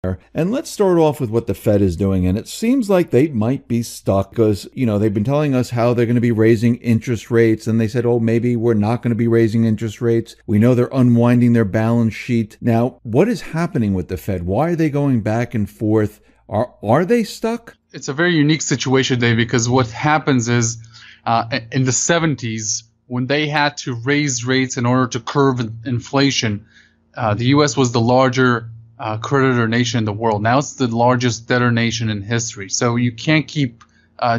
And let's start off with what the Fed is doing. And it seems like they might be stuck because, they've been telling us how they're going to be raising interest rates. And they said, oh, maybe we're not going to be raising interest rates. We know they're unwinding their balance sheet. Now, what is happening with the Fed? Why are they going back and forth? Are they stuck? It's a very unique situation, Dave, because what happens is in the 70s, when they had to raise rates in order to curb inflation, the U.S. was the larger creditor nation in the world. Now it's the largest debtor nation in history. So you can't keep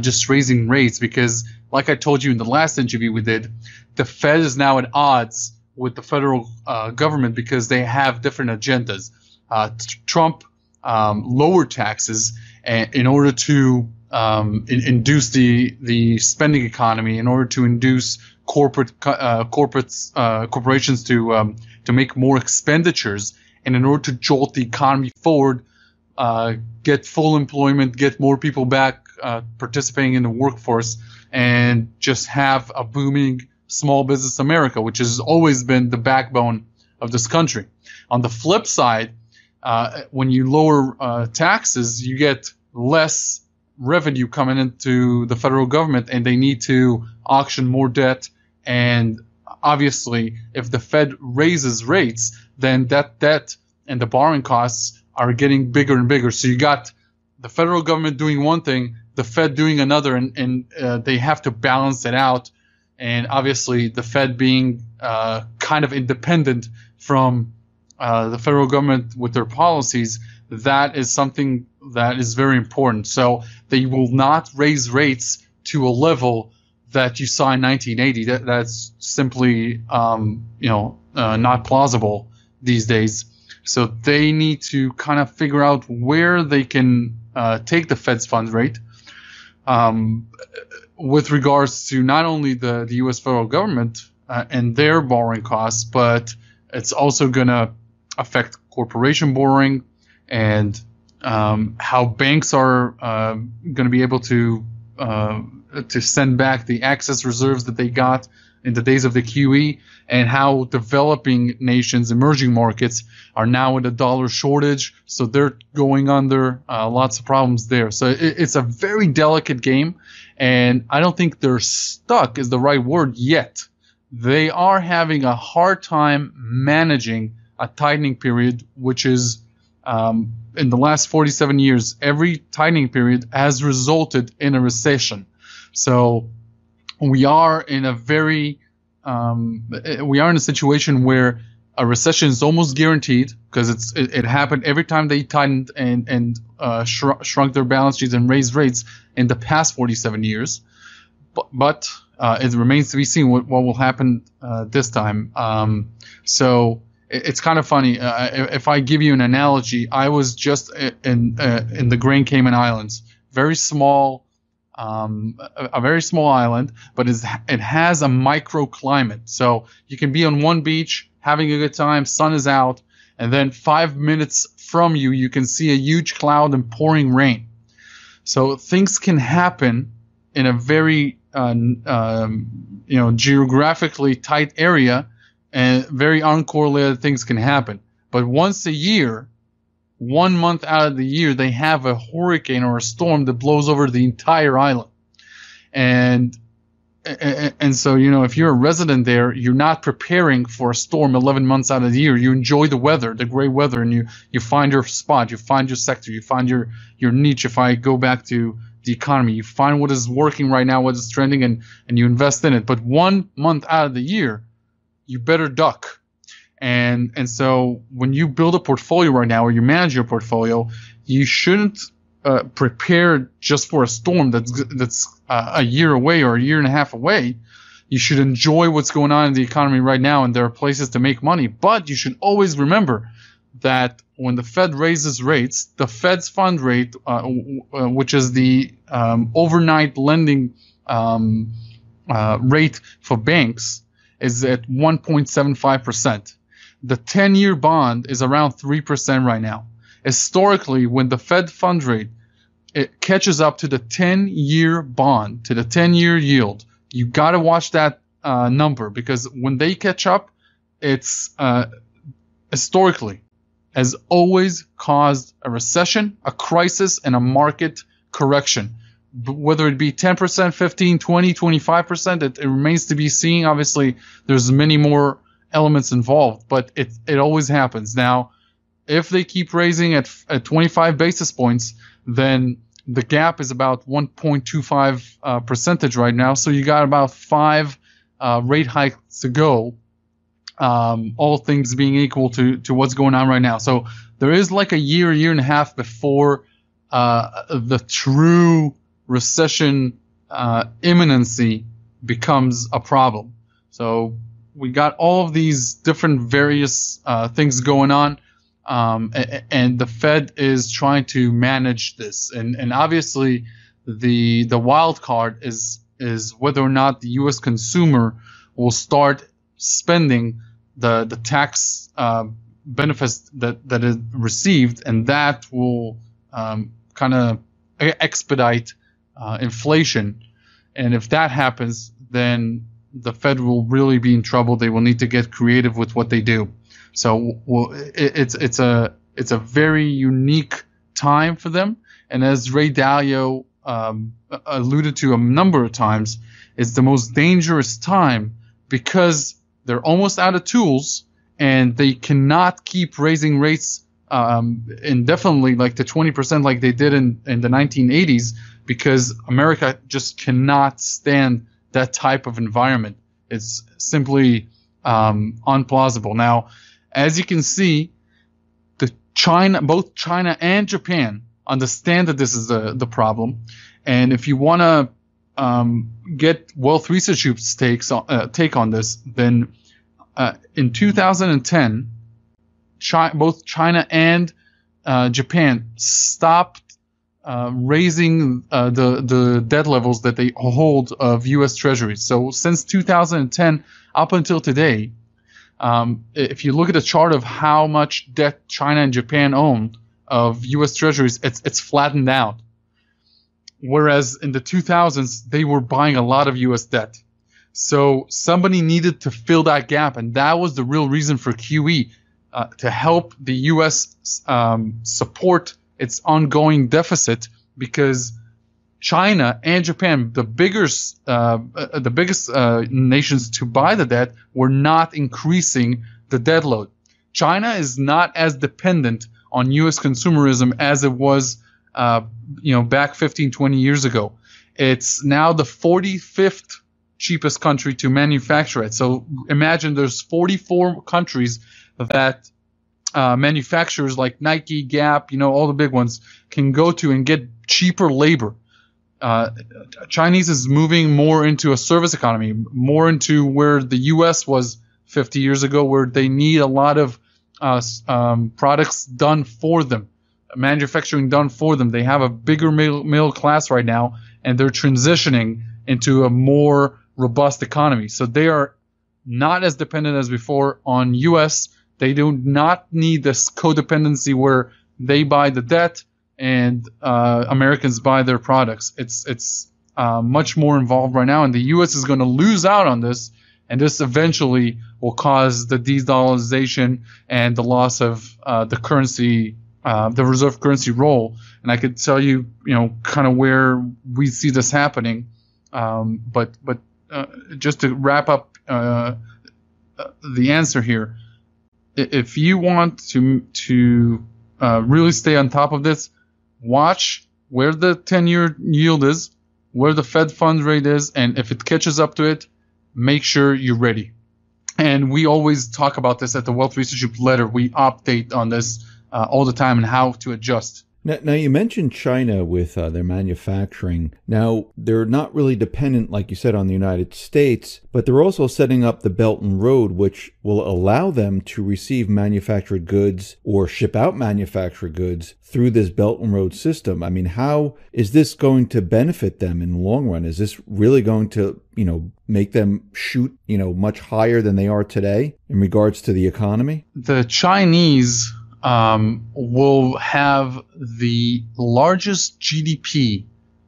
just raising rates because, like I told you in the last interview we did, the Fed is now at odds with the federal government because they have different agendas. Trump lowered taxes in order to induce the spending economy, in order to induce corporations to make more expenditures, and in order to jolt the economy forward, get full employment, get more people back participating in the workforce, and just have a booming small business America, which has always been the backbone of this country. On the flip side, when you lower taxes, you get less revenue coming into the federal government, and they need to auction more debt. And obviously, if the Fed raises rates, then that debt and the borrowing costs are getting bigger and bigger. So you got the federal government doing one thing, the Fed doing another, and they have to balance it out. And obviously, the Fed being kind of independent from the federal government with their policies, that is something that is very important. So they will not raise rates to a level that you saw in 1980. That's simply not plausible these days. So they need to kind of figure out where they can take the Fed's fund rate with regards to not only the U.S. federal government and their borrowing costs, but it's also going to affect corporation borrowing and how banks are going to be able to send back the excess reserves that they got in the days of the QE, and how developing nations, emerging markets, are now in a dollar shortage, so they're going under lots of problems there. So it's a very delicate game, and I don't think they're stuck is the right word yet. They are having a hard time managing a tightening period, which is in the last 47 years, every tightening period has resulted in a recession. So we are in a situation where a recession is almost guaranteed, because it happened every time they tightened and shrunk their balance sheets and raised rates in the past 47 years. But it remains to be seen what will happen this time. So it's kind of funny. If I give you an analogy, I was just in the Grand Cayman Islands, very small. A very small island, but it has a microclimate. So you can be on one beach having a good time, sun is out, and then 5 minutes from you, you can see a huge cloud and pouring rain. So things can happen in a very geographically tight area, and very uncorrelated things can happen. But once a year, 1 month out of the year, they have a hurricane or a storm that blows over the entire island. And so, if you're a resident there, you're not preparing for a storm 11 months out of the year. You enjoy the weather, the great weather, and you find your spot, you find your sector, you find your niche. If I go back to the economy, you find what is working right now, what is trending, and you invest in it. But 1 month out of the year, you better duck. And so when you build a portfolio right now, or you manage your portfolio, you shouldn't prepare just for a storm that's a year away or a year and a half away. You should enjoy what's going on in the economy right now, and there are places to make money. But you should always remember that when the Fed raises rates, the Fed's fund rate, which is the overnight lending rate for banks, is at 1.75%. The 10-year bond is around 3% right now. Historically, when the Fed fund rate it catches up to the 10-year bond, to the 10-year yield, you got to watch that number, because when they catch up, it's historically has always caused a recession, a crisis, and a market correction. Whether it be 10%, 15, 20, 25%, it remains to be seen. Obviously, there's many more elements involved, but it always happens. Now, if they keep raising at 25 basis points, then the gap is about 1.25 percentage right now. So you got about 5 rate hikes to go, all things being equal to what's going on right now. So there is like a year and a half before the true recession imminency becomes a problem. So we got all of these different various things going on, and the Fed is trying to manage this. And obviously, the wild card is whether or not the U.S. consumer will start spending the tax benefits that is received, and that will kind of expedite inflation. And if that happens, then the Fed will really be in trouble. They will need to get creative with what they do. So it's a very unique time for them. And as Ray Dalio alluded to a number of times, it's the most dangerous time because they're almost out of tools and they cannot keep raising rates indefinitely, like to 20% like they did in the 1980s, because America just cannot stand that type of environment. It's simply unplausible. Now, as you can see, both China and Japan understand that this is the problem. And if you want to get Wealth Research Group's take on this, then in 2010, both China and Japan stopped raising the debt levels that they hold of U.S. Treasuries. So since 2010 up until today, if you look at a chart of how much debt China and Japan owned of U.S. Treasuries, it's flattened out. Whereas in the 2000s, they were buying a lot of U.S. debt. So somebody needed to fill that gap, and that was the real reason for QE, to help the U.S. Support its ongoing deficit, because China and Japan, the biggest nations to buy the debt, were not increasing the debt load. China is not as dependent on U.S. consumerism as it was, back 15, 20 years ago. It's now the 45th cheapest country to manufacture it. So imagine there's 44 countries that manufacturers like Nike, Gap, all the big ones can go to and get cheaper labor. Chinese is moving more into a service economy, more into where the U.S. was 50 years ago, where they need a lot of products done for them, manufacturing done for them. They have a bigger middle class right now, and they're transitioning into a more robust economy. So they are not as dependent as before on U.S. They do not need this codependency where they buy the debt and Americans buy their products. It's much more involved right now, and the U.S. is going to lose out on this, and this eventually will cause the de-dollarization and the loss of the currency, the reserve currency role. And I could tell you, kind of where we see this happening. But just to wrap up the answer here, if you want to really stay on top of this, watch where the 10-year yield is, where the Fed funds rate is, and if it catches up to it, make sure you're ready. And we always talk about this at the Wealth Research Group letter. We update on this all the time and how to adjust. Now, you mentioned China with their manufacturing. Now, they're not really dependent, like you said, on the United States, but they're also setting up the Belt and Road, which will allow them to receive manufactured goods or ship out manufactured goods through this Belt and Road system. I mean, how is this going to benefit them in the long run? Is this really going to, make them shoot, much higher than they are today in regards to the economy? The Chinese will have the largest GDP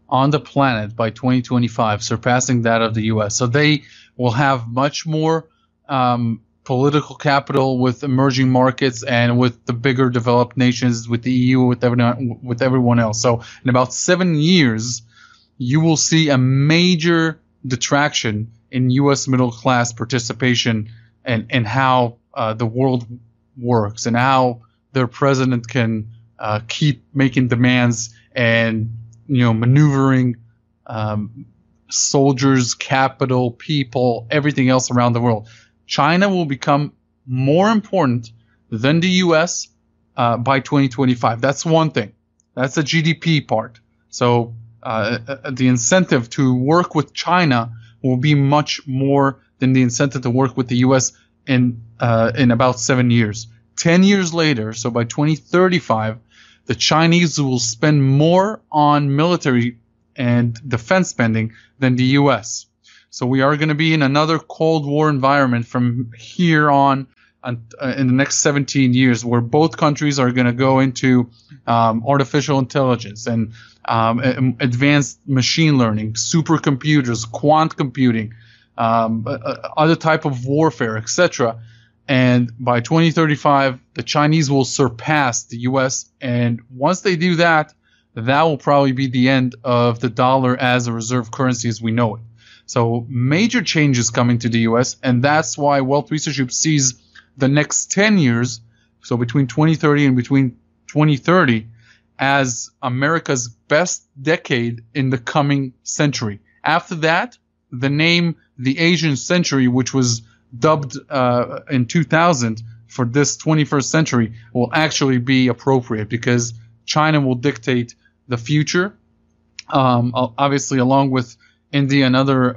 on the planet by 2025, surpassing that of the U.S. So they will have much more political capital with emerging markets and with the bigger developed nations, with the EU, with everyone else. So in about 7 years, you will see a major detraction in U.S. middle class participation and how the world works and how their president can keep making demands and maneuvering soldiers, capital, people, everything else around the world. China will become more important than the U.S. By 2025. That's one thing. That's the GDP part. So the incentive to work with China will be much more than the incentive to work with the U.S. in about 7 years. 10 years later, so by 2035, the Chinese will spend more on military and defense spending than the U.S. So we are going to be in another Cold War environment from here on in the next 17 years, where both countries are going to go into artificial intelligence and advanced machine learning, supercomputers, quantum computing, other type of warfare, etc. And by 2035, the Chinese will surpass the U.S. And once they do that, that will probably be the end of the dollar as a reserve currency as we know it. So major changes coming to the U.S., and that's why Wealth Research Group sees the next 10 years, so between 2030 and between 2030, as America's best decade in the coming century. After that, the name the Asian century, which was dubbed in 2000 for this 21st century, will actually be appropriate because China will dictate the future, obviously along with India and other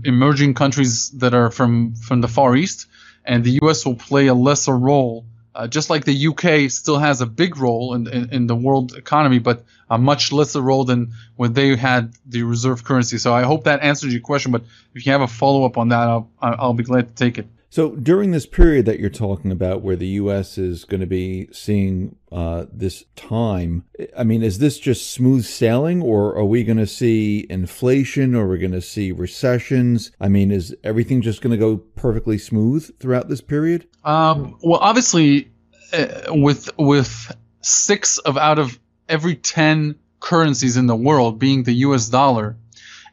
emerging countries that are from the Far East, and the U.S. will play a lesser role, just like the U.K. still has a big role in the world economy, but a much lesser role than when they had the reserve currency. So I hope that answers your question, but if you have a follow-up on that, I'll be glad to take it. So during this period that you're talking about where the U.S. is going to be seeing this time, I mean, is this just smooth sailing, or are we going to see inflation, or are we going to see recessions? I mean, is everything just going to go perfectly smooth throughout this period? Well, obviously, with 6 out of every 10 currencies in the world being the U.S. dollar,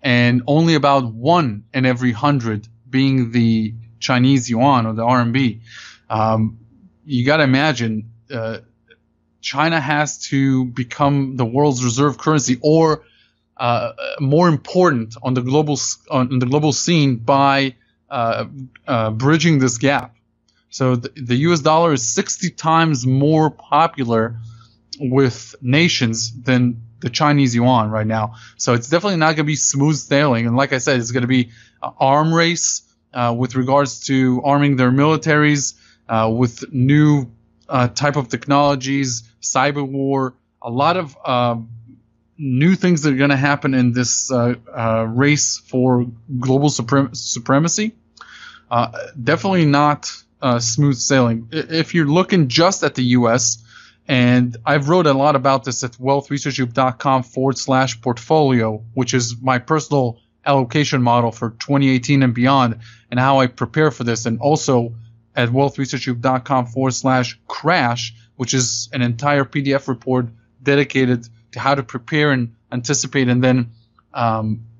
and only about 1 in every 100 being the Chinese yuan or the RMB, you got to imagine China has to become the world's reserve currency, or more important on the global scene by bridging this gap. So the U.S. dollar is 60 times more popular with nations than the Chinese yuan right now. So it's definitely not going to be smooth sailing. And like I said, it's going to be an arm race with regards to arming their militaries with new type of technologies, cyber war, a lot of new things that are going to happen in this race for global supremacy. Definitely not smooth sailing. If you're looking just at the U.S., and I've wrote a lot about this at wealthresearchgroup.com/portfolio, which is my personal allocation model for 2018 and beyond, and how I prepare for this, and also at wealthresearchgroup.com/crash, which is an entire PDF report dedicated to how to prepare and anticipate and then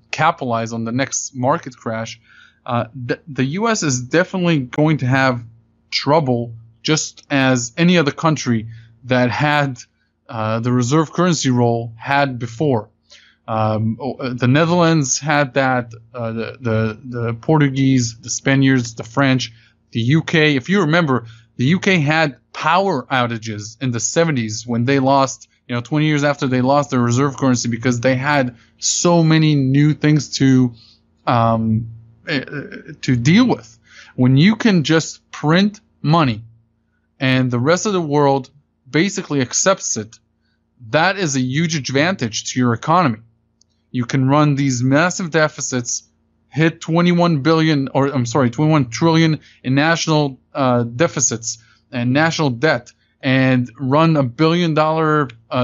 capitalize on the next market crash. The U.S. is definitely going to have trouble, just as any other country that had the reserve currency role had before. The Netherlands had that, the Portuguese, the Spaniards, the French, the UK. If you remember, the UK had power outages in the 70s when they lost, 20 years after they lost their reserve currency, because they had so many new things to deal with. When you can just print money and the rest of the world basically accepts it, that is a huge advantage to your economy. You can run these massive deficits, hit 21 trillion in national deficits and national debt, and run $1 billion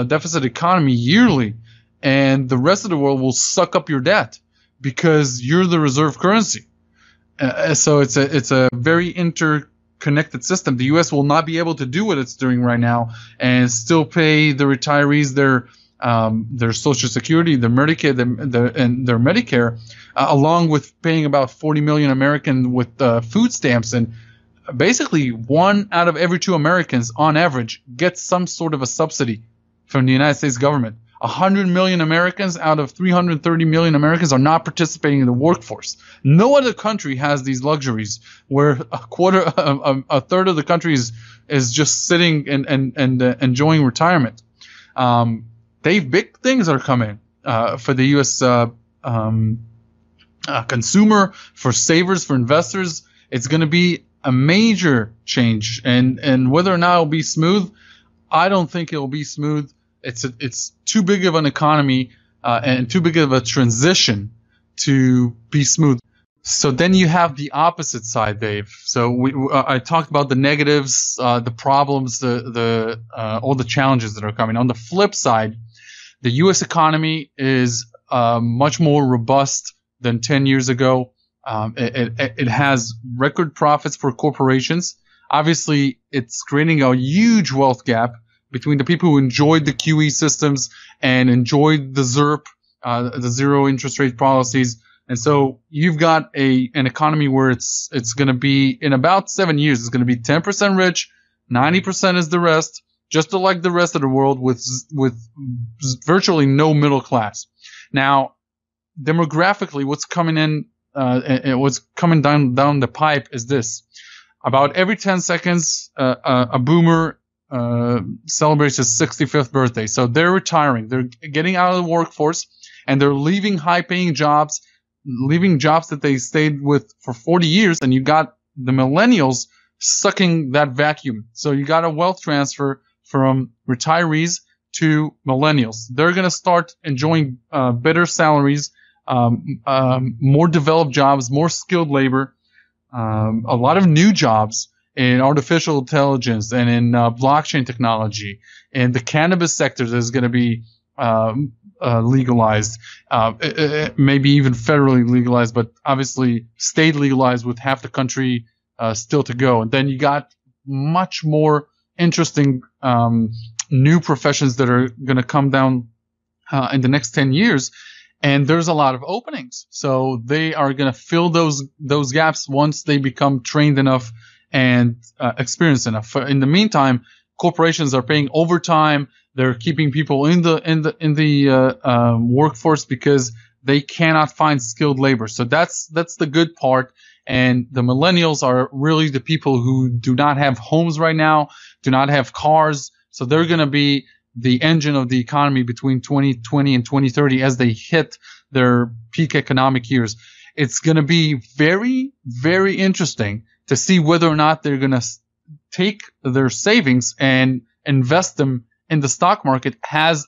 deficit economy yearly, and the rest of the world will suck up your debt because you're the reserve currency. So it's a very connected system. The U.S. will not be able to do what it's doing right now and still pay the retirees their Social Security, their Medicaid, and their Medicare, along with paying about 40 million Americans with food stamps. And basically, 1 out of every 2 Americans, on average, gets some sort of a subsidy from the United States government. 100 million Americans out of 330 million Americans are not participating in the workforce. No other country has these luxuries, where a third of the country is just sitting and enjoying retirement. Big things are coming for the U.S. Consumer, for savers, for investors. It's going to be a major change, and whether or not it'll be smooth, I don't think it'll be smooth. It's too big of an economy and too big of a transition to be smooth. So then you have the opposite side, Dave. So I talked about the negatives, the problems, all the challenges that are coming. On the flip side, the U.S. economy is much more robust than 10 years ago. It has record profits for corporations. Obviously, it's creating a huge wealth gap between the people who enjoyed the QE systems and enjoyed the ZIRP, the zero interest rate policies. And so you've got an economy where it's going to be, in about 7 years, it's going to be 10% rich, 90% is the rest, just like the rest of the world, with virtually no middle class. Now, demographically, what's coming in, what's coming down the pipe is this: about every 10 seconds, a boomer celebrates his 65th birthday. So they're retiring, they're getting out of the workforce, and they're leaving high-paying jobs, leaving jobs that they stayed with for 40 years, and you got the millennials sucking that vacuum. So you got a wealth transfer from retirees to millennials. They're going to start enjoying better salaries, more developed jobs, more skilled labor, a lot of new jobs in artificial intelligence and in blockchain technology. And the cannabis sector is going to be legalized, maybe even federally legalized, but obviously state legalized, with half the country still to go. And then you got much more interesting new professions that are going to come down in the next 10 years. And there's a lot of openings. So they are going to fill those gaps once they become trained enough and experienced enough. In the meantime, corporations are paying overtime. They're keeping people in the workforce because they cannot find skilled labor. So that's the good part. And the millennials are really the people who do not have homes right now, do not have cars. So they're going to be the engine of the economy between 2020 and 2030 as they hit their peak economic years. It's going to be very, very interesting to see whether or not they're going to take their savings and invest them in the stock market as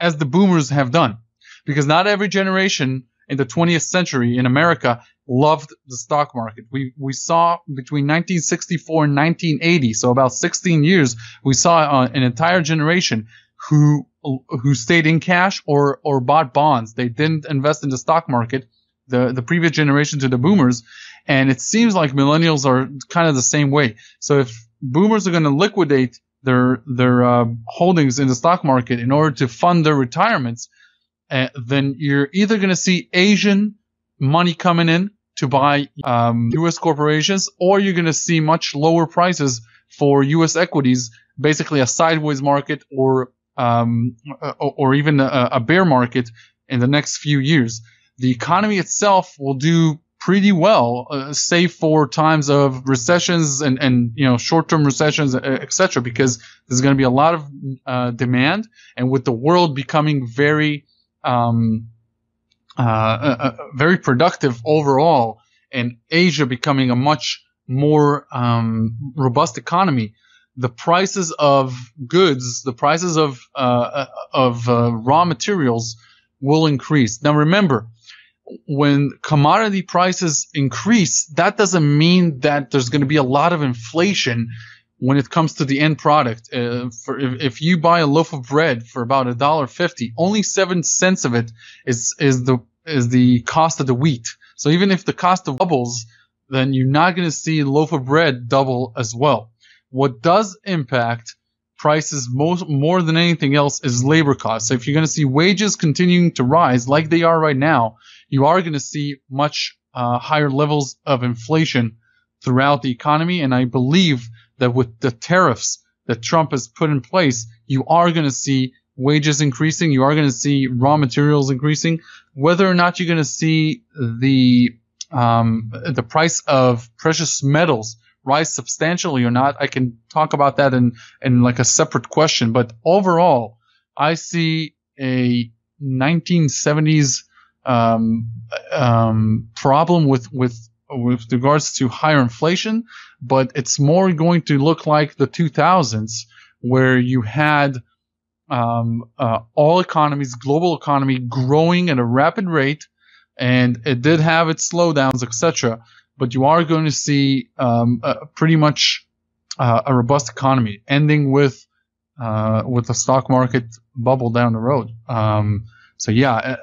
the boomers have done. Because not every generation in the 20th century in America loved the stock market. We saw between 1964 and 1980, so about 16 years, we saw an entire generation who stayed in cash or bought bonds. They didn't invest in the stock market, the previous generation to the boomers. And it seems like millennials are kind of the same way. So if boomers are going to liquidate their holdings in the stock market in order to fund their retirements, then you're either going to see Asian money coming in to buy U.S. corporations, or you're going to see much lower prices for U.S. equities, basically a sideways market or even a bear market in the next few years. The economy itself will do pretty well, save for times of recessions and short-term recessions, etc., because there's going to be a lot of demand, and with the world becoming very very productive overall, and Asia becoming a much more robust economy, the prices of goods, the prices of raw materials will increase. Now remember, when commodity prices increase, that doesn't mean that there's going to be a lot of inflation when it comes to the end product. If you buy a loaf of bread for about $1.50, only 7 cents of it is the cost of the wheat. So even if the cost of doubles, then you're not going to see a loaf of bread double as well. What does impact prices more than anything else is labor costs. So if you're going to see wages continuing to rise like they are right now, you are going to see much higher levels of inflation throughout the economy. And I believe that with the tariffs that Trump has put in place, you are going to see wages increasing. You are going to see raw materials increasing. Whether or not you're going to see the price of precious metals rise substantially or not, I can talk about that in like a separate question. But overall, I see a 1970s problem with regards to higher inflation, but it's more going to look like the 2000s, where you had all economies, global economy, growing at a rapid rate, and it did have its slowdowns, etc. But you are going to see pretty much a robust economy, ending with the stock market bubble down the road. So yeah,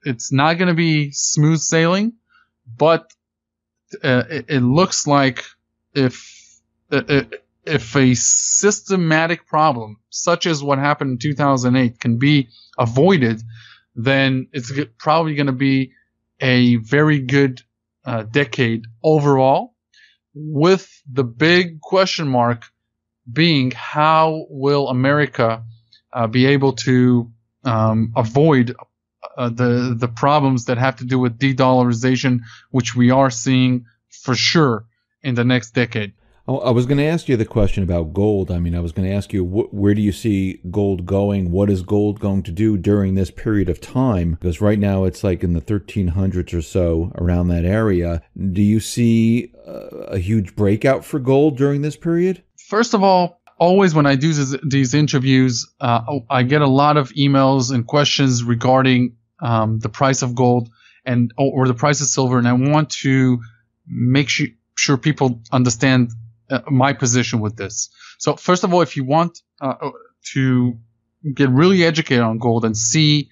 it's not going to be smooth sailing, but it looks like if a systematic problem such as what happened in 2008 can be avoided, then it's probably going to be a very good decade overall, with the big question mark being how will America be able to avoid the problems that have to do with de-dollarization, which we are seeing for sure in the next decade. I was going to ask you the question about gold. I mean, I was going to ask you, where do you see gold going? What is gold going to do during this period of time? Because right now it's like in the 1300s or so, around that area. Do you see a huge breakout for gold during this period? First of all, always when I do these interviews, I get a lot of emails and questions regarding the price of gold or the price of silver, and I want to make sure people understand my position with this. So first of all, if you want to get really educated on gold and see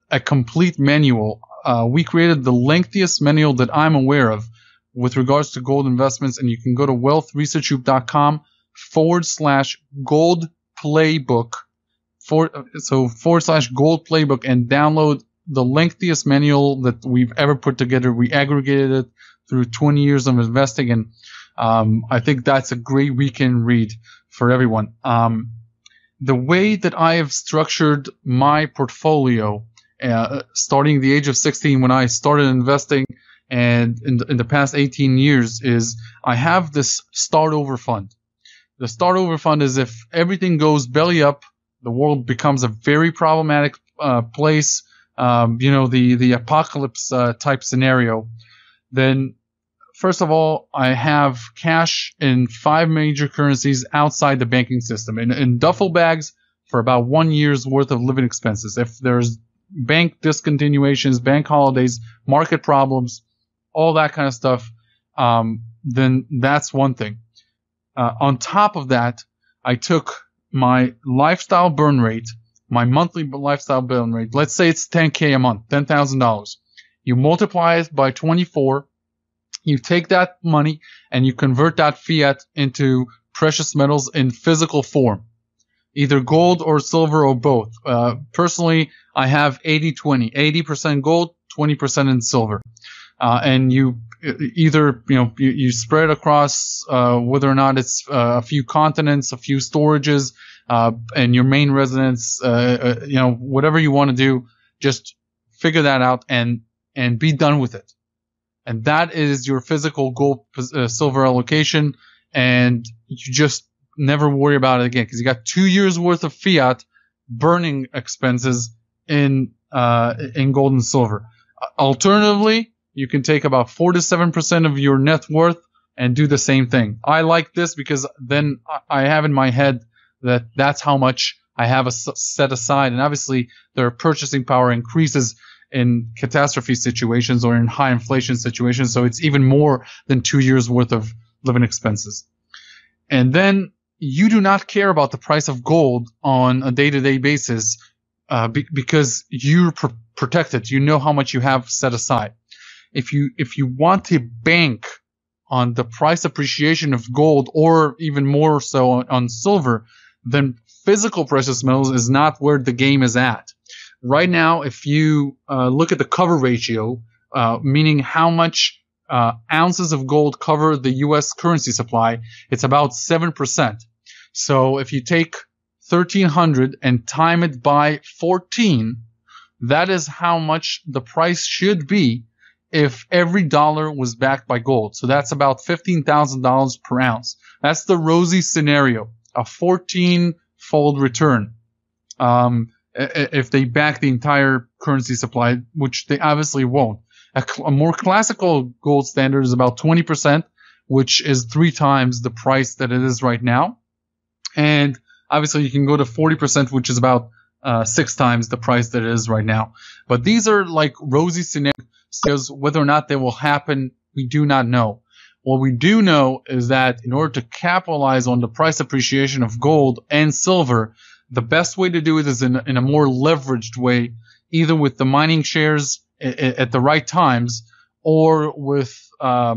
a complete manual, we created the lengthiest manual that I'm aware of with regards to gold investments, and you can go to wealthresearchgroup.com/gold playbook /gold playbook and download the lengthiest manual that we've ever put together. We aggregated it through 20 years of investing, and I think that's a great weekend read for everyone. The way that I have structured my portfolio, starting the age of 16 when I started investing, and in the past 18 years, is I have this start over fund. The start over fund is if everything goes belly up, the world becomes a very problematic place, the apocalypse type scenario, then first of all, I have cash in 5 major currencies outside the banking system, in duffel bags for about 1 year's worth of living expenses. If there's bank discontinuations, bank holidays, market problems, all that kind of stuff, then that's one thing. On top of that, I took my lifestyle burn rate, my monthly lifestyle burn rate. Let's say it's $10K a month, $10,000. You multiply it by 24. You take that money and you convert that fiat into precious metals in physical form, either gold or silver or both. Personally, I have 80-20, 80% gold, 20% in silver. And you either, you spread across whether or not it's a few continents, a few storages, and your main residence, whatever you want to do, just figure that out and be done with it. And that is your physical gold silver allocation, and you just never worry about it again, because you got 2 years worth of fiat burning expenses in gold and silver. Alternatively, you can take about 4 to 7% of your net worth and do the same thing. I like this because then I have in my head that that's how much I have set aside, and obviously their purchasing power increases in catastrophe situations or in high inflation situations, so it's even more than 2 years worth of living expenses. And then you do not care about the price of gold on a day-to-day basis because you're protected. You know how much you have set aside. If you want to bank on the price appreciation of gold, or even more so on silver, then physical precious metals is not where the game is at. Right now, if you look at the cover ratio, meaning how much ounces of gold cover the U.S. currency supply, it's about 7%. So if you take 1,300 and time it by 14, that is how much the price should be if every dollar was backed by gold. So that's about $15,000 per ounce. That's the rosy scenario, a 14-fold return. If they back the entire currency supply, which they obviously won't. A more classical gold standard is about 20%, which is 3 times the price that it is right now. And obviously you can go to 40%, which is about 6 times the price that it is right now. But these are like rosy scenarios. Whether or not they will happen, we do not know. What we do know is that in order to capitalize on the price appreciation of gold and silver, the best way to do it is in a more leveraged way, either with the mining shares at the right times, or with a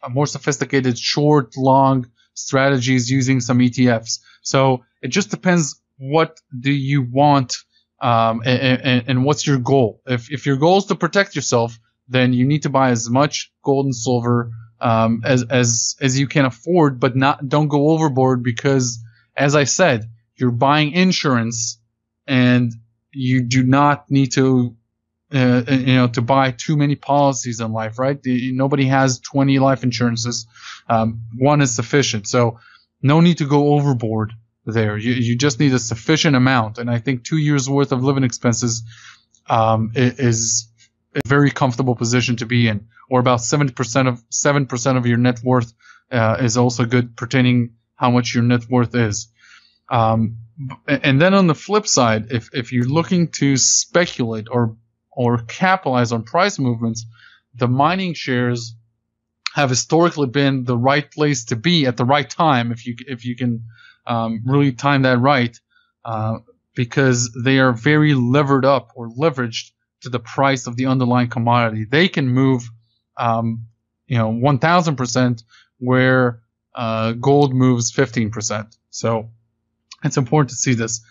more sophisticated short, long strategies using some ETFs. So it just depends, what do you want, and what's your goal. If your goal is to protect yourself, then you need to buy as much gold and silver as you can afford, but don't go overboard, because, as I said, you're buying insurance, and you do not need to to buy too many policies in life, right? Nobody has 20 life insurances. One is sufficient. So no need to go overboard there. You just need a sufficient amount. And I think 2 years worth of living expenses is a very comfortable position to be in, or about 7% of your net worth is also good, pertaining how much your net worth is. And then on the flip side, if you're looking to speculate or capitalize on price movements, the mining shares have historically been the right place to be at the right time, if you can really time that right, because they are very levered up or leveraged to the price of the underlying commodity. They can move 1,000%, where gold moves 15%. So it's important to see this.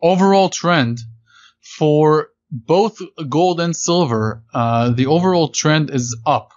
Overall trend for both gold and silver, the overall trend is up.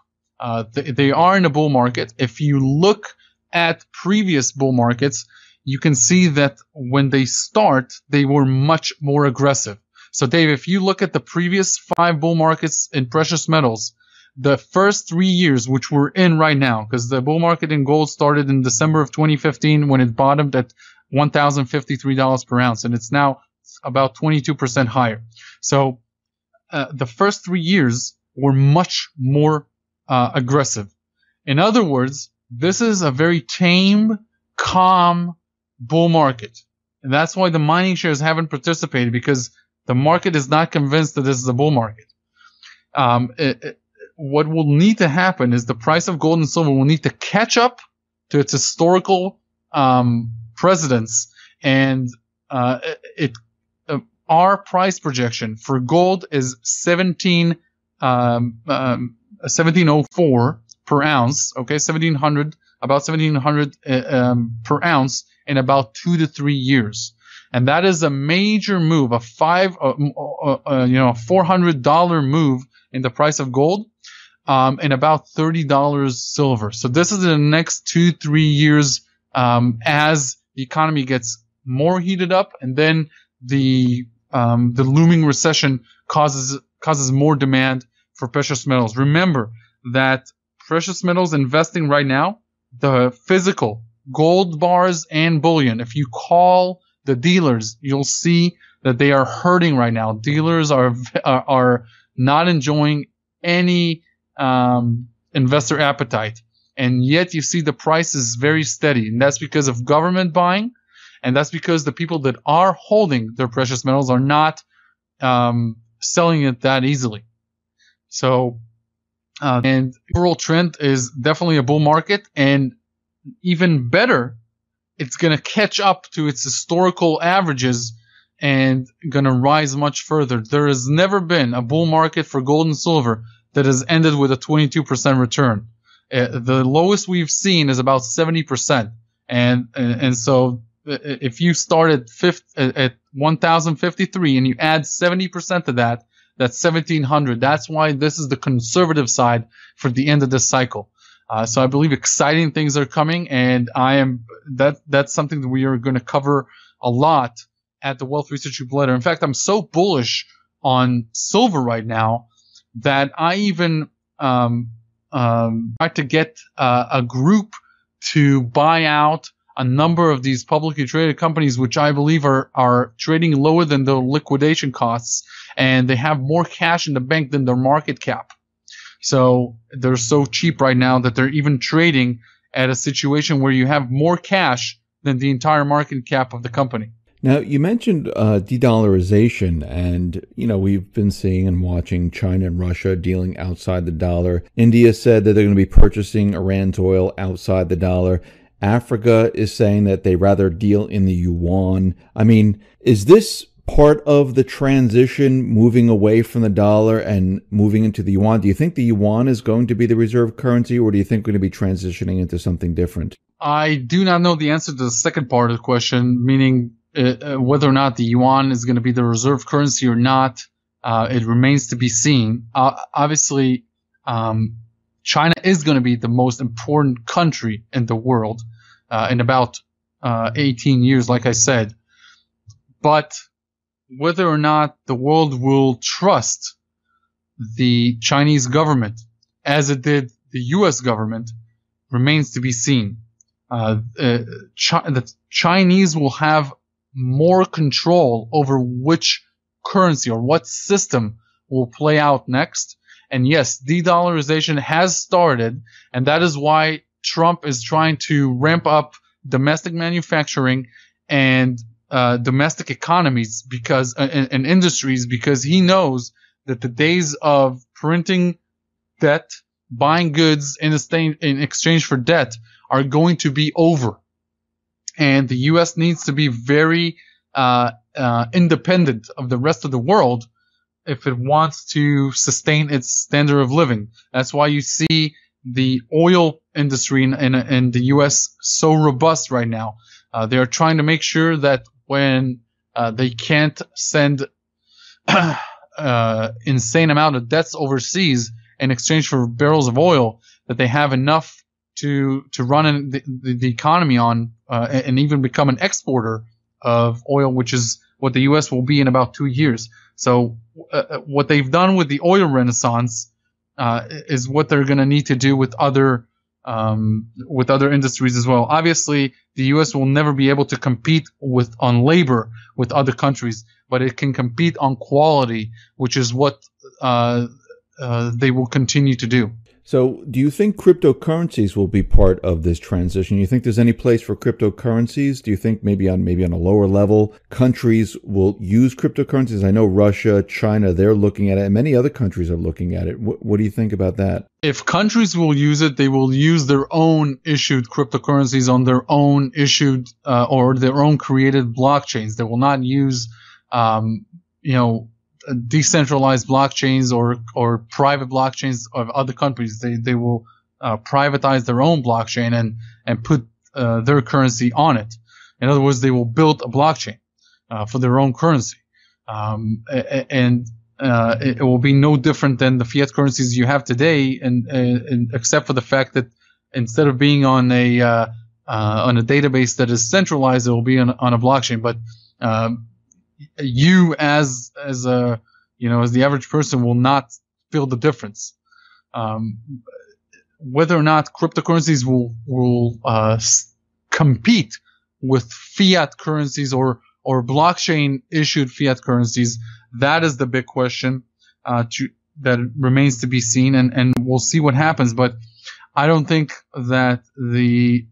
They are in a bull market. If you look at previous bull markets, you can see that when they start, they were much more aggressive. So Dave, if you look at the previous 5 bull markets in precious metals, the first 3 years, which we're in right now, because the bull market in gold started in December of 2015 when it bottomed at $1,053 per ounce, and it's now about 22% higher. So the first 3 years were much more aggressive. In other words, this is a very tame, calm bull market. And that's why the mining shares haven't participated, because the market is not convinced that this is a bull market. What will need to happen is the price of gold and silver will need to catch up to its historical precedence, and our price projection for gold is 1704 per ounce. Okay, 1700, about 1700 per ounce in about 2 to 3 years, and that is a major move, a $400 move in the price of gold, and about $30 silver. So this is in the next 2-3 years, as the economy gets more heated up, and then the looming recession causes more demand for precious metals. Remember that precious metals investing right now, the physical gold bars and bullion, if you call the dealers, you'll see that they are hurting right now. Dealers are not enjoying any investor appetite, and yet you see the price is very steady, and that's because of government buying, and that's because the people that are holding their precious metals are not selling it that easily. So, and overall trend is definitely a bull market, and even better, it's going to catch up to its historical averages and going to rise much further. There has never been a bull market for gold and silver that has ended with a 22% return. The lowest we've seen is about 70%. And so if you start at 1,053 and you add 70% to that, that's 1,700. That's why this is the conservative side for the end of this cycle. So I believe exciting things are coming, and that's something that we are going to cover a lot at the Wealth Research Newsletter. In fact, I'm so bullish on silver right now that I even tried to get a group to buy out a number of these publicly traded companies, which I believe are trading lower than their liquidation costs, and they have more cash in the bank than their market cap. So they're so cheap right now that they're even trading at a situation where you have more cash than the entire market cap of the company. Now, you mentioned de-dollarization, and, we've been seeing and watching China and Russia dealing outside the dollar. India said that they're going to be purchasing Iran's oil outside the dollar. Africa is saying that they rather deal in the yuan. I mean, is this part of the transition, moving away from the dollar and moving into the yuan? Do you think the yuan is going to be the reserve currency, or do you think we're going to be transitioning into something different? I do not know the answer to the second part of the question, meaning whether or not the yuan is going to be the reserve currency or not. It remains to be seen. Obviously, China is going to be the most important country in the world in about 18 years, like I said. But whether or not the world will trust the Chinese government as it did the U.S. government remains to be seen. The Chinese will have more control over which currency or what system will play out next. And yes, de-dollarization has started, and that is why Trump is trying to ramp up domestic manufacturing and domestic economies and industries, because he knows that the days of printing debt, buying goods in exchange for debt are going to be over. And the U.S. needs to be very independent of the rest of the world if it wants to sustain its standard of living. That's why you see the oil industry in the U.S. so robust right now. They are trying to make sure that when they can't send insane amount of debts overseas in exchange for barrels of oil, that they have enough to run the economy on and even become an exporter of oil, which is what the U.S. will be in about 2 years. So what they've done with the oil renaissance is what they're going to need to do with other industries as well. Obviously, the U.S. will never be able to compete on labor with other countries, but it can compete on quality, which is what they will continue to do. So do you think cryptocurrencies will be part of this transition? You think there's any place for cryptocurrencies? Do you think maybe on a lower level, countries will use cryptocurrencies? I know Russia, China, they're looking at it, and many other countries are looking at it. What do you think about that? If countries will use it, they will use their own issued cryptocurrencies on their own issued or their own created blockchains. They will not use, decentralized blockchains or private blockchains of other countries. They will privatize their own blockchain and put their currency on it. In other words, they will build a blockchain for their own currency, and it will be no different than the fiat currencies you have today, and except for the fact that instead of being on a database that is centralized, it will be on a blockchain. But you as the average person will not feel the difference. Whether or not cryptocurrencies will compete with fiat currencies or blockchain issued fiat currencies, that is the big question that remains to be seen, and we'll see what happens. But I don't think that the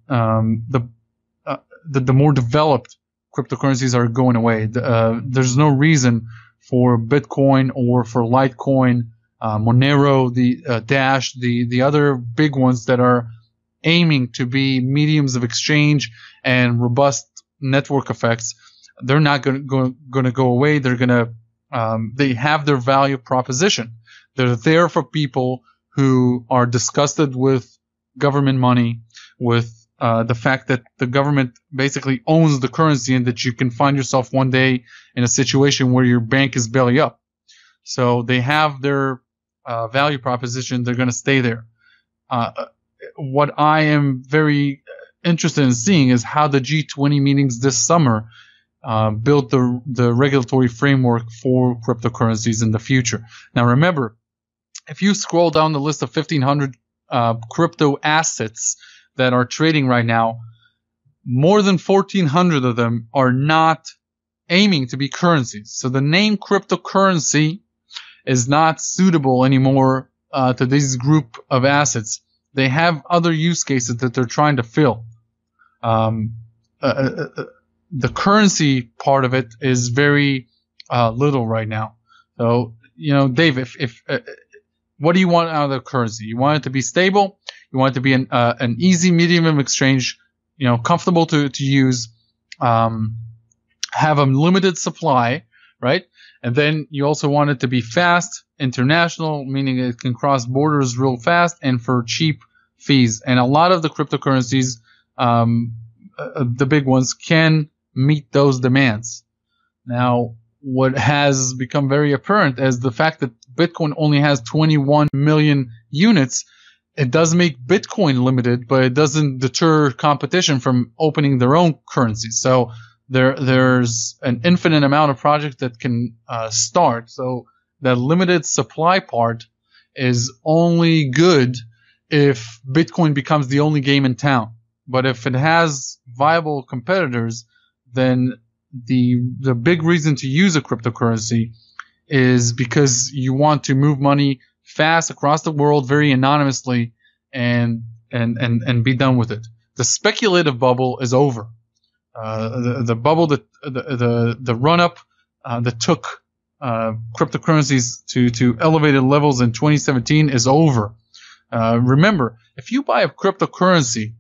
more developed cryptocurrencies are going away. There's no reason for Bitcoin or for Litecoin, Monero, the Dash, the other big ones that are aiming to be mediums of exchange and robust network effects. They're not going to go away. They have their value proposition. They're there for people who are disgusted with government money, with the fact that the government basically owns the currency, and that you can find yourself one day in a situation where your bank is belly up. So they have their value proposition. They're going to stay there. What I am very interested in seeing is how the G20 meetings this summer build the regulatory framework for cryptocurrencies in the future. Now, remember, if you scroll down the list of 1,500 crypto assets that are trading right now, more than 1,400 of them are not aiming to be currencies. So the name cryptocurrency is not suitable anymore to this group of assets. They have other use cases that they're trying to fill. The currency part of it is very little right now. So, Dave, if what do you want out of the currency? You want it to be stable. You want it to be an easy medium of exchange, comfortable to use, have a limited supply, right? And then you also want it to be fast, international, meaning it can cross borders real fast, and for cheap fees. And a lot of the cryptocurrencies, the big ones, can meet those demands. Now, what has become very apparent is the fact that Bitcoin only has 21 million units. It does make Bitcoin limited, but it doesn't deter competition from opening their own currencies. So there's an infinite amount of projects that can start. So the limited supply part is only good if Bitcoin becomes the only game in town. But if it has viable competitors, then the big reason to use a cryptocurrency is because you want to move money fast across the world very anonymously and be done with it. The speculative bubble is over. The bubble that the run up that took cryptocurrencies to elevated levels in 2017 is over. Remember, if you buy a cryptocurrency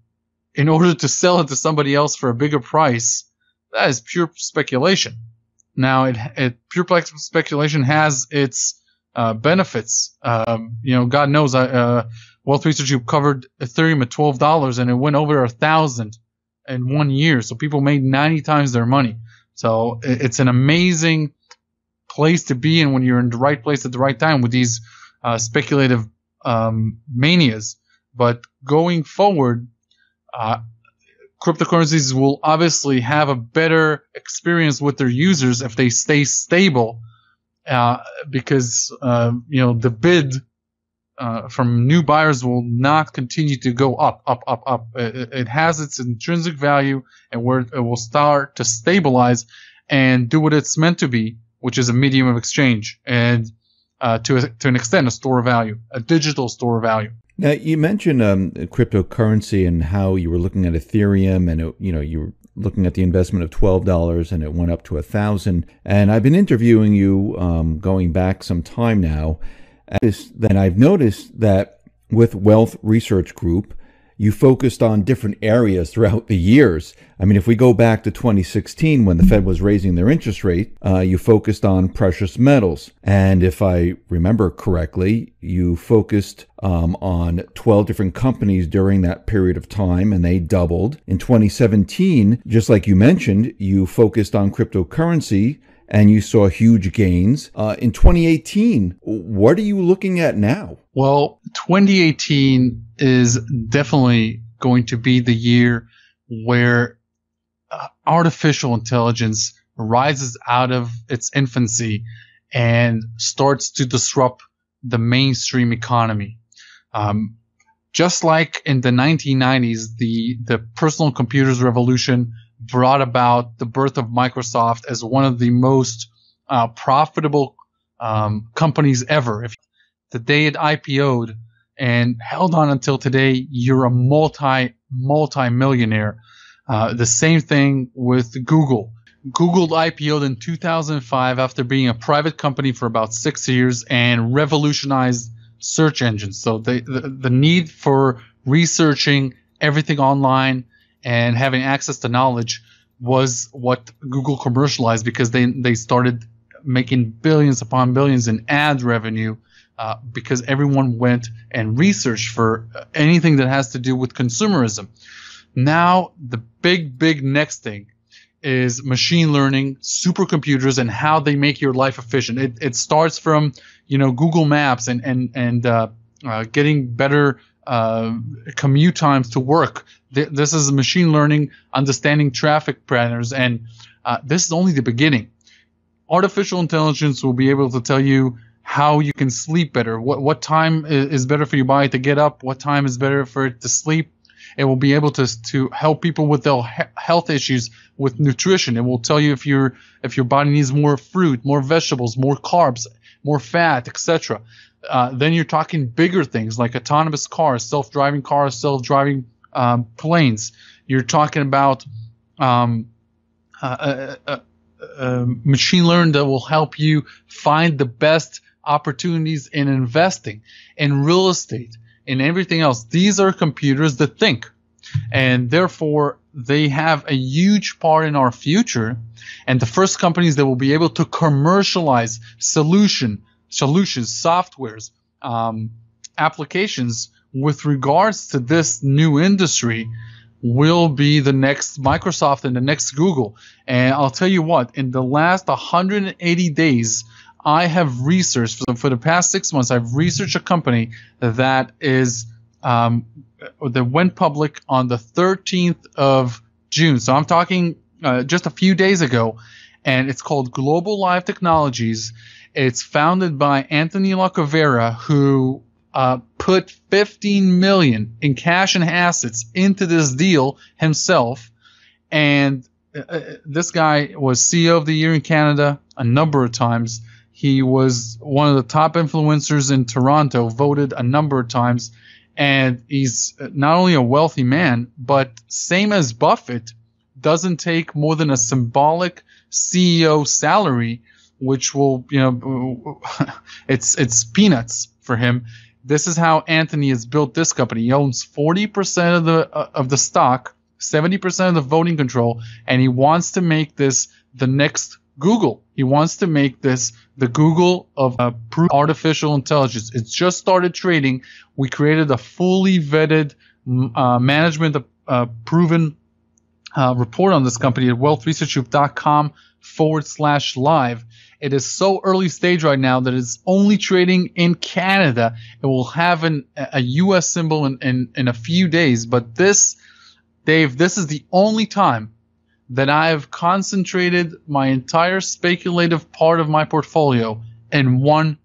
in order to sell it to somebody else for a bigger price, that is pure speculation. Now, pure speculation has its benefits. God knows, Wealth Research Group covered Ethereum at $12, and it went over 1,000 in 1 year. So people made 90 times their money. So it's an amazing place to be in when you're in the right place at the right time with these speculative manias. But going forward, cryptocurrencies will obviously have a better experience with their users if they stay stable, because the bid from new buyers will not continue to go up. It has its intrinsic value, and where it will start to stabilize and do what it's meant to be, which is a medium of exchange and to an extent a store of value, a digital store of value. Now, you mentioned cryptocurrency and how you were looking at Ethereum, and you were looking at the investment of $12, and it went up to 1,000. And I've been interviewing you going back some time now, and I've noticed that with Wealth Research Group, you focused on different areas throughout the years. I mean, if we go back to 2016 when the Fed was raising their interest rate, you focused on precious metals. And if I remember correctly, you focused on 12 different companies during that period of time, and they doubled. In 2017, just like you mentioned, you focused on cryptocurrency, and you saw huge gains. In 2018, what are you looking at now? Well, 2018 is definitely going to be the year where artificial intelligence rises out of its infancy and starts to disrupt the mainstream economy. Just like in the 1990s, the personal computers revolution brought about the birth of Microsoft as one of the most profitable companies ever. If the day it IPO'd and held on until today, you're a multi-millionaire. The same thing with Google. Google IPO'd in 2005 after being a private company for about 6 years and revolutionized search engines. So the need for researching everything online and having access to knowledge was what Google commercialized, because they started making billions upon billions in ad revenue because everyone went and researched for anything that has to do with consumerism. Now, the big next thing is machine learning, supercomputers, and how they make your life efficient. It starts from, Google Maps and getting better commute times to work. This is machine learning, understanding traffic patterns, and this is only the beginning. Artificial intelligence will be able to tell you how you can sleep better, what time is better for your body to get up, what time is better for it to sleep. It will be able to help people with their health issues with nutrition. It will tell you if your body needs more fruit, more vegetables, more carbs, more fat, etc. Then you're talking bigger things like autonomous cars, self-driving planes. You're talking about machine learning that will help you find the best opportunities in investing, in real estate, in everything else. These are computers that think, and therefore they have a huge part in our future. And the first companies that will be able to commercialize solutions, softwares, applications with regards to this new industry will be the next Microsoft and the next Google. And I'll tell you what, in the last 180 days, I have researched, for the past 6 months, I've researched a company that went public on the 13th of June. So I'm talking just a few days ago, and it's called Global Live Technologies. It's founded by Anthony Lacovera, who put $15 million in cash and assets into this deal himself. And this guy was CEO of the Year in Canada a number of times. He was one of the top influencers in Toronto, voted a number of times. And he's not only a wealthy man, but same as Buffett, doesn't take more than a symbolic CEO salary, which will, it's peanuts for him. This is how Anthony has built this company. He owns 40% of the stock, 70% of the voting control, and he wants to make this the next Google. He wants to make this the Google of artificial intelligence. It's just started trading. We created a fully vetted management proven report on this company at wealthresearchgroup.com/live. It is so early stage right now that it's only trading in Canada. It will have a U.S. symbol in a few days. But this, Dave, this is the only time that I have concentrated my entire speculative part of my portfolio in one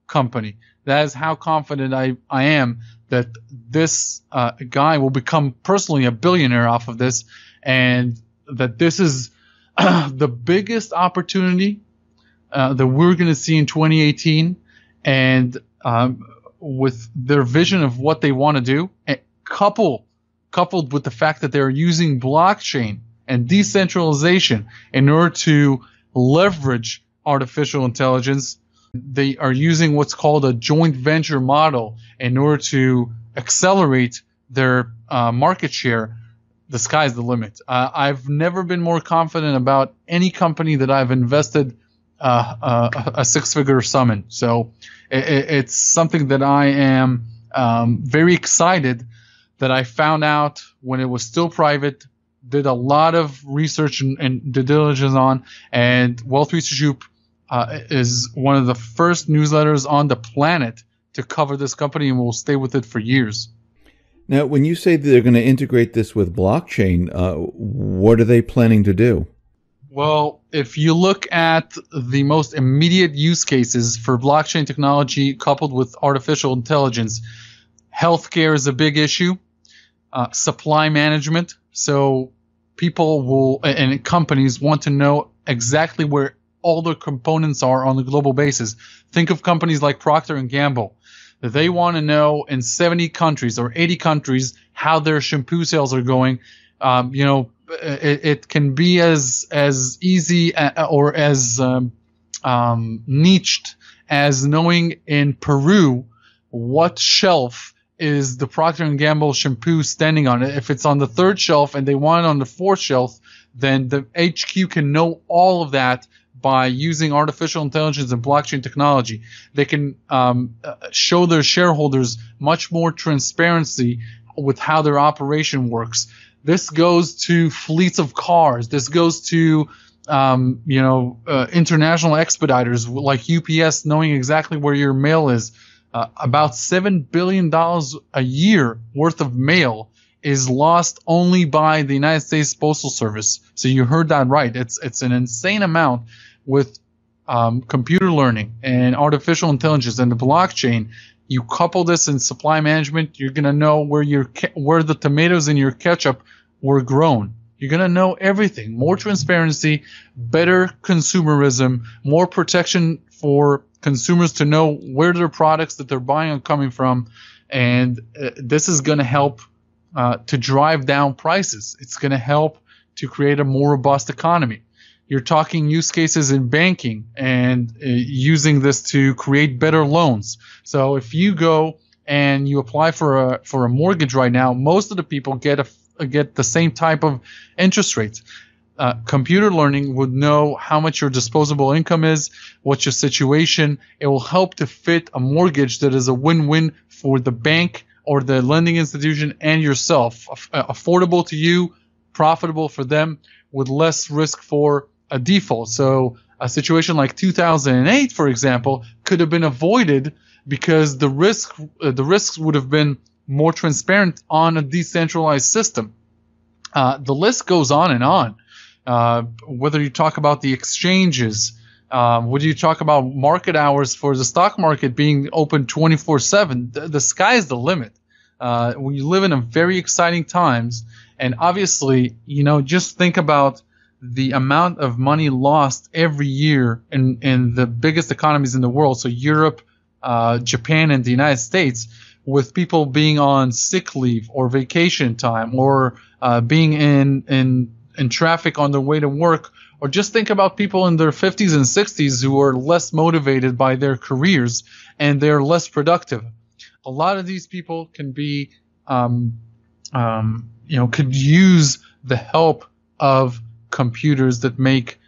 company. That is how confident I am that this guy will become personally a billionaire off of this, and that this is the biggest opportunity that we're going to see in 2018. And with their vision of what they want to do, coupled with the fact that they're using blockchain and decentralization in order to leverage artificial intelligence, they are using what's called a joint venture model in order to accelerate their market share. The sky's the limit. I've never been more confident about any company that I've invested a six-figure sum in. So it's something that I am very excited that I found out when it was still private, did a lot of research and due diligence on, and Wealth Research Group is one of the first newsletters on the planet to cover this company, and will stay with it for years. Now, when you say that they're going to integrate this with blockchain, what are they planning to do? Well, if you look at the most immediate use cases for blockchain technology coupled with artificial intelligence, healthcare is a big issue. Supply management. So people will, and companies want to know exactly where all the components are on a global basis. Think of companies like Procter & Gamble. They want to know in 70 countries or 80 countries how their shampoo sales are going. It can be as easy or as niched as knowing in Peru what shelf is the Procter & Gamble shampoo standing on it. If it's on the third shelf and they want it on the fourth shelf, then the HQ can know all of that by using artificial intelligence and blockchain technology. They can show their shareholders much more transparency with how their operation works. This goes to fleets of cars. This goes to international expediters like UPS knowing exactly where your mail is. About $7 billion a year worth of mail is lost only by the United States Postal Service. So you heard that right. It's an insane amount. With computer learning and artificial intelligence and the blockchain, you couple this in supply management, you're going to know where the tomatoes in your ketchup were grown. You're going to know everything. More transparency, better consumerism, more protection for consumers to know where their products that they're buying are coming from. And this is going to help to drive down prices. It's going to help to create a more robust economy. You're talking use cases in banking and using this to create better loans. So if you go and you apply for a mortgage right now, most of the people get the same type of interest rates. Computer learning would know how much your disposable income is, what's your situation. It will help to fit a mortgage that is a win-win for the bank or the lending institution and yourself. Affordable to you, profitable for them, with less risk for a default. So a situation like 2008, for example, could have been avoided because the risks would have been more transparent on a decentralized system. The list goes on and on. Whether you talk about the exchanges, whether you talk about market hours for the stock market being open 24/7, the sky's the limit. We live in a very exciting times, and obviously, just think about the amount of money lost every year in the biggest economies in the world, so Europe, Japan, and the United States, with people being on sick leave or vacation time or being in traffic on their way to work, or just think about people in their 50s and 60s who are less motivated by their careers and they're less productive. A lot of these people can be, could use the help of computers that make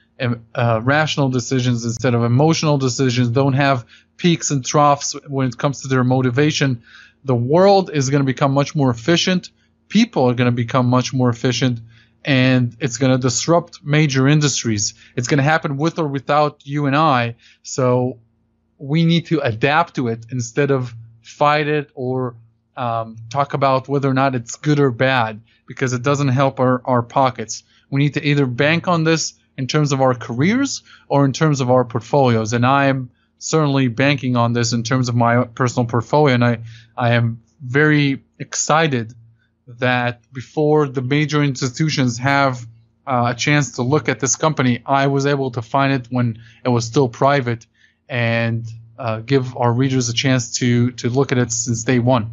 rational decisions instead of emotional decisions, don't have peaks and troughs when it comes to their motivation. The world is going to become much more efficient. People are going to become much more efficient, and it's going to disrupt major industries. It's going to happen with or without you and I. So we need to adapt to it instead of fight it or talk about whether or not it's good or bad, because it doesn't help our pockets. We need to either bank on this in terms of our careers or in terms of our portfolios. And I am certainly banking on this in terms of my personal portfolio. And I am very excited that before the major institutions have a chance to look at this company, I was able to find it when it was still private and give our readers a chance to look at it since day one.